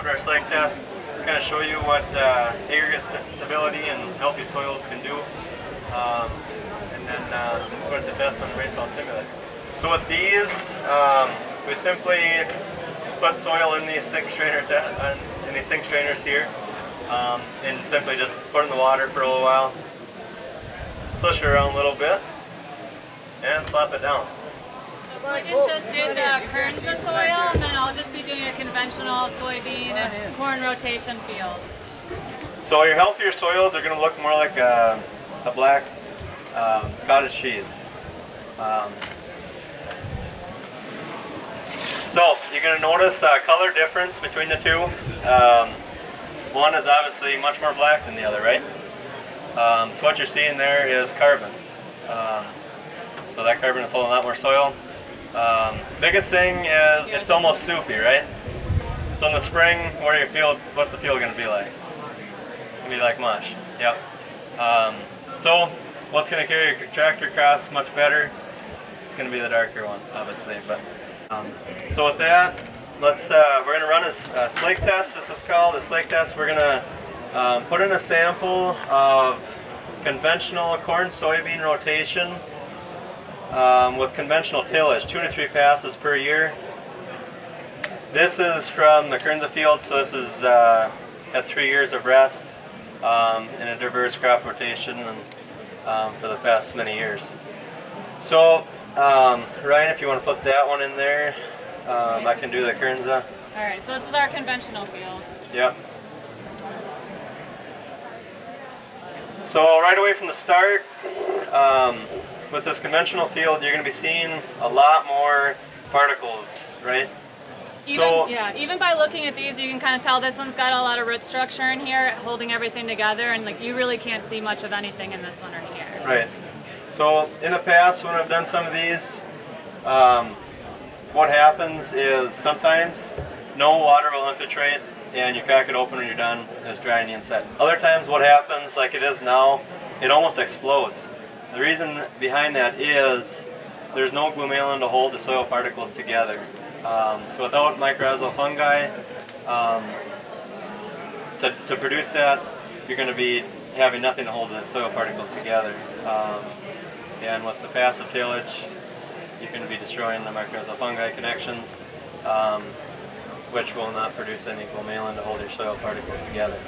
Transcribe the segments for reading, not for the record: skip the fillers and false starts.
after our Slake test, kind of show you what aggregate stability and healthy soils can do, and then put the test on the Rainfall simulator. So with these, we simply put soil in these sink strainers here, and simply just put it in the water for a little while, swish it around a little bit, and plop it down. Quintin just did the Kernza soil, and then I'll just be doing a conventional soybean corn rotation field. So your healthier soils are going to look more like a black cottage cheese. So you're going to notice a color difference between the two. One is obviously much more black than the other, right? So what you're seeing there is carbon. So that carbon is holding a lot more soil. Biggest thing is it's almost soupy, right? So in the spring, where your field, what's the field going to be like? It's going to be like mush. Yep. So what's going to carry your tractor across much better? It's going to be the darker one, obviously. But so with that, let's we're going to run a Slake test. This is called a Slake test. We're going to put in a sample of conventional corn soybean rotation. With conventional tillage, 2 to 3 passes per year. This is from the Kernza field, so this is at 3 years of rest in a diverse crop rotation and, for the past many years. So, Ryan, if you want to put that one in there, I can do the Kernza. Alright, so this is our conventional field. Yep. So right away from the start, with this conventional field, you're going to be seeing a lot more particles, right? Even by looking at these, you can kind of tell this one's got a lot of root structure in here, holding everything together, and like you really can't see much of anything in this one right here. Right. So in the past, when I've done some of these, what happens is sometimes no water will infiltrate, and you crack it open when you're done, it's dry on the inside. Other times, what happens, like it is now, it almost explodes. The reason behind that is there's no glomalin to hold the soil particles together. So without mycorrhizal fungi to produce that, you're going to be having nothing to hold the soil particles together. And with the passive tillage, you're going to be destroying the mycorrhizal fungi connections, which will not produce any glomalin to hold your soil particles together.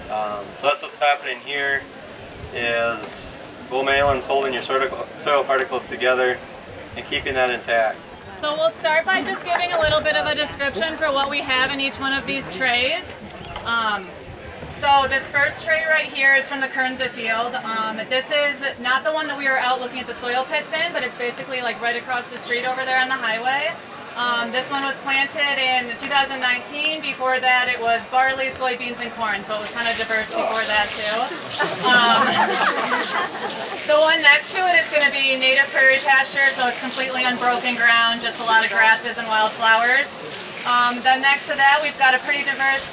So that's what's happening here is glomalin's holding your soil particles together and keeping that intact. So we'll start by just giving a little bit of a description for what we have in each one of these trays. So this first tray right here is from the Kernza field. This is not the one that we were out looking at the soil pits in, but it's basically like right across the street over there on the highway. This one was planted in 2019. Before that it was barley, soybeans, and corn, so it was kind of diverse before that too. The one next to it is going to be native prairie pasture, so it's completely unbroken ground, just a lot of grasses and wildflowers. Then next to that we've got a pretty diverse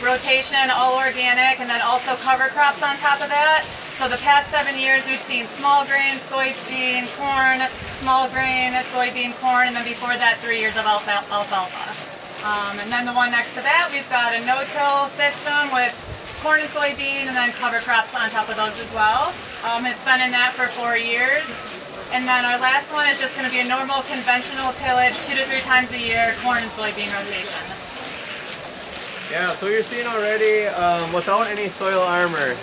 rotation, all organic, and then also cover crops on top of that. So the past 7 years we've seen small grain, soybean, corn, small grain, soybean, corn, and then before that 3 years of alfalfa. And then the one next to that we've got a no-till system with corn and soybean and then cover crops on top of those as well. It's been in that for 4 years. And then our last one is just going to be a normal conventional tillage 2 to 3 times a year, corn and soybean rotation. Yeah, so you're seeing already without any soil armor,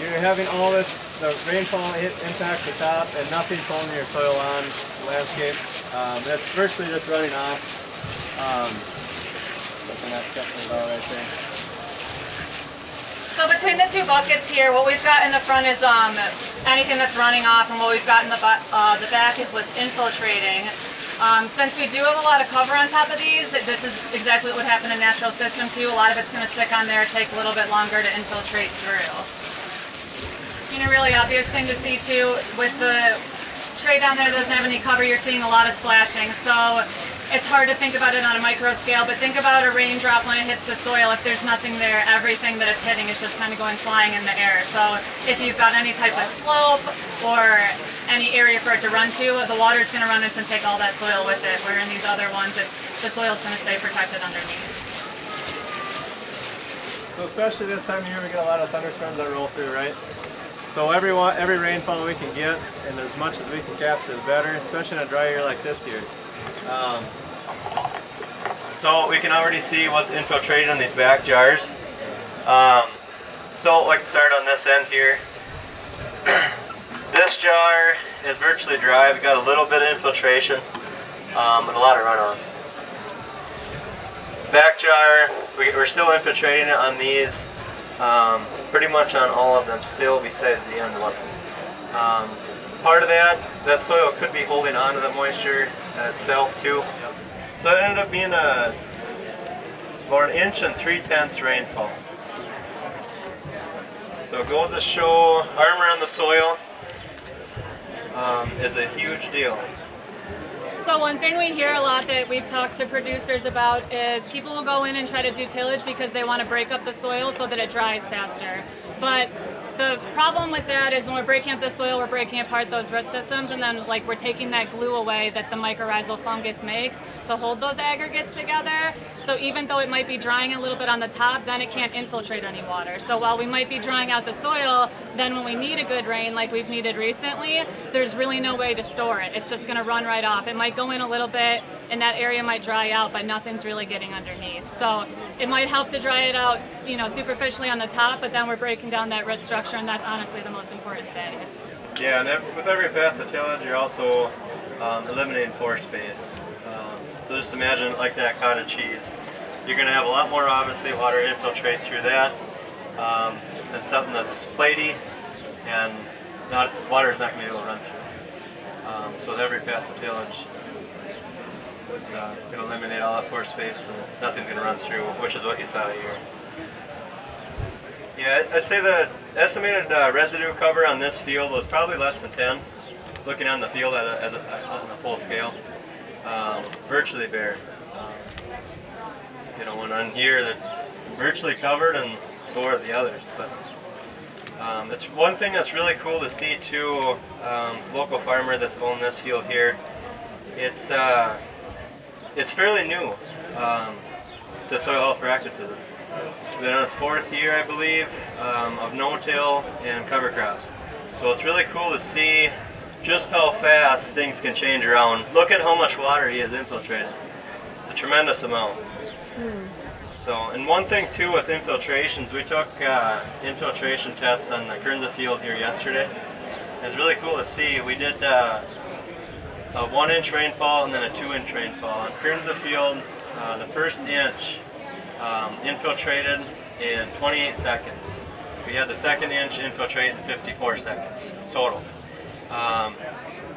you're having all this, the rainfall impact the top and nothing's holding your soil on the landscape. It's virtually just running off. And that's definitely about right there. So between the two buckets here, what we've got in the front is anything that's running off, and what we've got in the back is what's infiltrating. Since we do have a lot of cover on top of these, this is exactly what would happen in natural system too. A lot of it's going to stick on there, take a little bit longer to infiltrate through. And a really obvious thing to see too, with the tray down there that doesn't have any cover, you're seeing a lot of splashing. So it's hard to think about it on a micro scale, but think about a raindrop when it hits the soil. If there's nothing there, everything that it's hitting is just kind of going flying in the air. So if you've got any type of slope or any area for it to run to, the water's going to run in and take all that soil with it, where in these other ones, the soil's going to stay protected underneath. So especially this time of year, we get a lot of thunderstorms that roll through, right? So every rainfall we can get, and as much as we can capture, is better, especially in a dry year like this year. So we can already see what's infiltrated in these back jars. So like start on this end here. This jar is virtually dry. We've got a little bit of infiltration and a lot of runoff. Back jar, we're still infiltrating it on these, pretty much on all of them still, besides the end one. Part of that soil could be holding on to the moisture itself too. So it ended up being about 1 inch and 3/10 rainfall. So it goes to show armor on the soil is a huge deal. So one thing we hear a lot that we've talked to producers about is people will go in and try to do tillage because they want to break up the soil so that it dries faster. But the problem with that is when we're breaking up the soil, we're breaking apart those root systems, and then like we're taking that glue away that the mycorrhizal fungus makes to hold those aggregates together. So even though it might be drying a little bit on the top, then it can't infiltrate any water. So while we might be drying out the soil, then when we need a good rain like we've needed recently, there's really no way to store it. It's just going to run right off. It might go in a little bit and that area might dry out, but nothing's really getting underneath. So it might help to dry it out, you know, superficially on the top, but then we're breaking down that root structure, and that's honestly the most important thing. Yeah, and with every pass of tillage, you're also eliminating pore space. So just imagine like that cottage cheese. You're going to have a lot more, obviously, water infiltrate through that than something that's platy, and water is not going to be able to run through. So with every pass of tillage, it's going to eliminate all that pore space, and nothing's going to run through, which is what you saw here. Yeah, I'd say the estimated residue cover on this field was probably less than 10, looking on the field on a full scale. Virtually bare. You know, one on here that's virtually covered, and so are the others. But it's one thing that's really cool to see too. It's a local farmer that's owned this field here. It's fairly new to soil health practices. It's been on its 4th year, I believe, of no-till and cover crops. So it's really cool to see just how fast things can change around. Look at how much water he has infiltrated. It's a tremendous amount. So, and one thing too with infiltrations, we took infiltration tests on the Kernza field here yesterday. It's really cool to see. We did a 1-inch rainfall and then a 2-inch rainfall. On Kernza field, the first inch infiltrated in 28 seconds. We had the second inch infiltrate in 54 seconds total.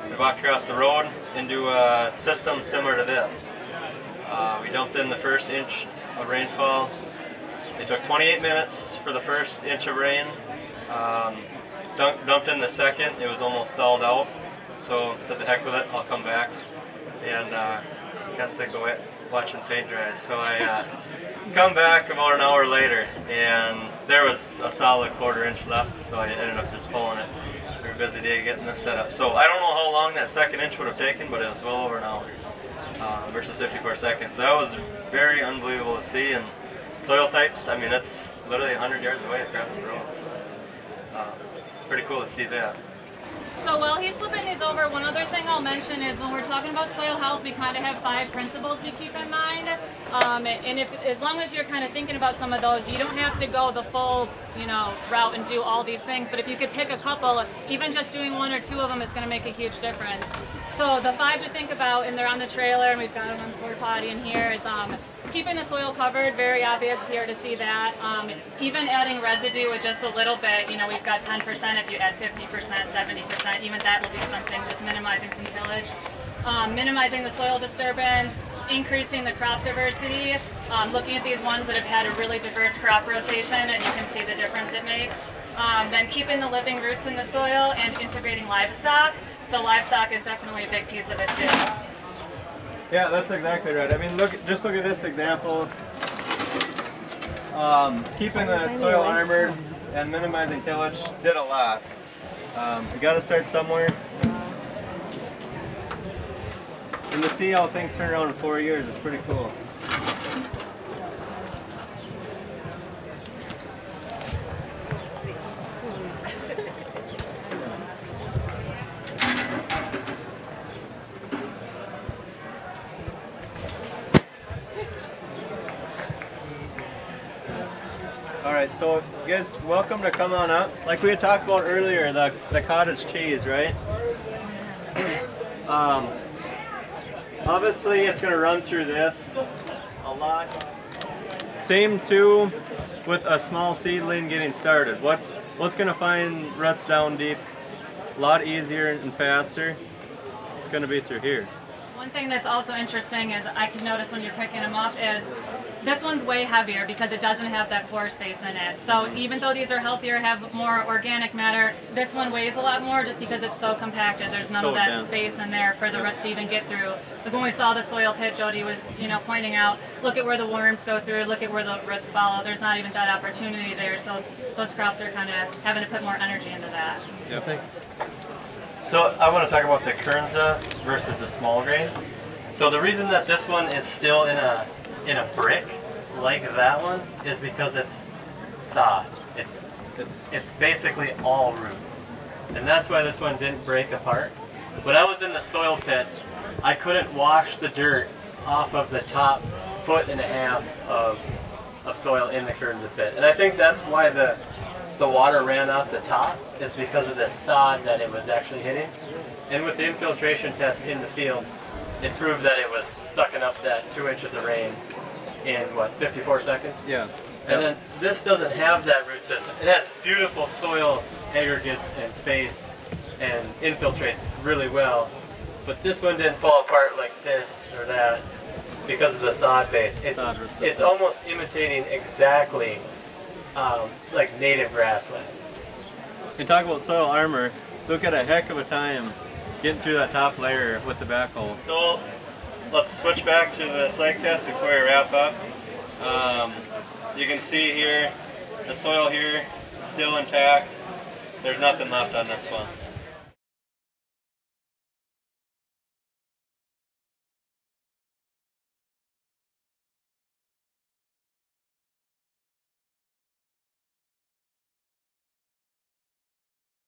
We walked across the road into a system similar to this. We dumped in the first inch of rainfall. It took 28 minutes for the first inch of rain. Dumped in the second. It was almost stalled out. So to the heck with it, I'll come back. And got sick of it watching paint dry. So I come back about an hour later, and there was a solid 1/4 inch left. So I ended up just pulling it. We were a busy day getting this set up. So I don't know how long that second inch would have taken, but it was well over an hour versus 54 seconds. So that was very unbelievable to see. And soil types, I mean, it's literally 100 yards away across the road. So pretty cool to see that. So while he's flipping these over, one other thing I'll mention is when we're talking about soil health, we kind of have 5 principles we keep in mind. And as long as you're kind of thinking about some of those, you don't have to go the full, you know, route and do all these things. But if you could pick a couple, even just doing 1 or 2 of them is going to make a huge difference. So the 5 to think about, and they're on the trailer, and we've got them on the porta potty in here, is keeping the soil covered, very obvious here to see that. Even adding residue with just a little bit, you know, we've got 10%, if you add 50%, 70%, even that will do something, just minimizing some tillage. Minimizing the soil disturbance, increasing the crop diversity, looking at these ones that have had a really diverse crop rotation, and you can see the difference it makes. Then keeping the living roots in the soil and integrating livestock. So livestock is definitely a big piece of it too. Yeah, that's exactly right. I mean, just look at this example. Keeping the soil armored and minimizing tillage did a lot. We got to start somewhere. And to see how things turn around in 4 years is pretty cool. Alright, so you guys, welcome to come on up. Like we had talked about earlier, the cottage cheese, right? Obviously it's going to run through this a lot. Same too with a small seedling getting started. What's going to find roots down deep a lot easier and faster? It's going to be through here. One thing that's also interesting is I can notice when you're picking them up is this one's way heavier because it doesn't have that pore space in it. So even though these are healthier, have more organic matter, this one weighs a lot more just because it's so compacted. There's none of that space in there for the roots to even get through. Like when we saw the soil pit, Jody was, pointing out, look at where the worms go through, look at where the roots follow. There's not even that opportunity there. So those crops are kind of having to put more energy into that. Yep. So I want to talk about the Kernza versus the small grain. So the reason that this one is still in a brick like that one is because it's sod. It's basically all roots, and that's why this one didn't break apart. When I was in the soil pit, I couldn't wash the dirt off of the top 1.5 foot of soil in the Kernza pit, and I think that's why the water ran off the top, is because of the sod that it was actually hitting. And with the infiltration test in the field, it proved that it was sucking up that 2 inches of rain in 54 seconds? Yeah. And then this doesn't have that root system. It has beautiful soil aggregates and space and infiltrates really well, but this one didn't fall apart like this or that because of the sod base. It's almost imitating exactly like native grassland. You talk about soil armor, look at a heck of a time getting through that top layer with the backhoe. So let's switch back to the Slake test before we wrap up. You can see here, the soil here is still intact. There's nothing left on this one.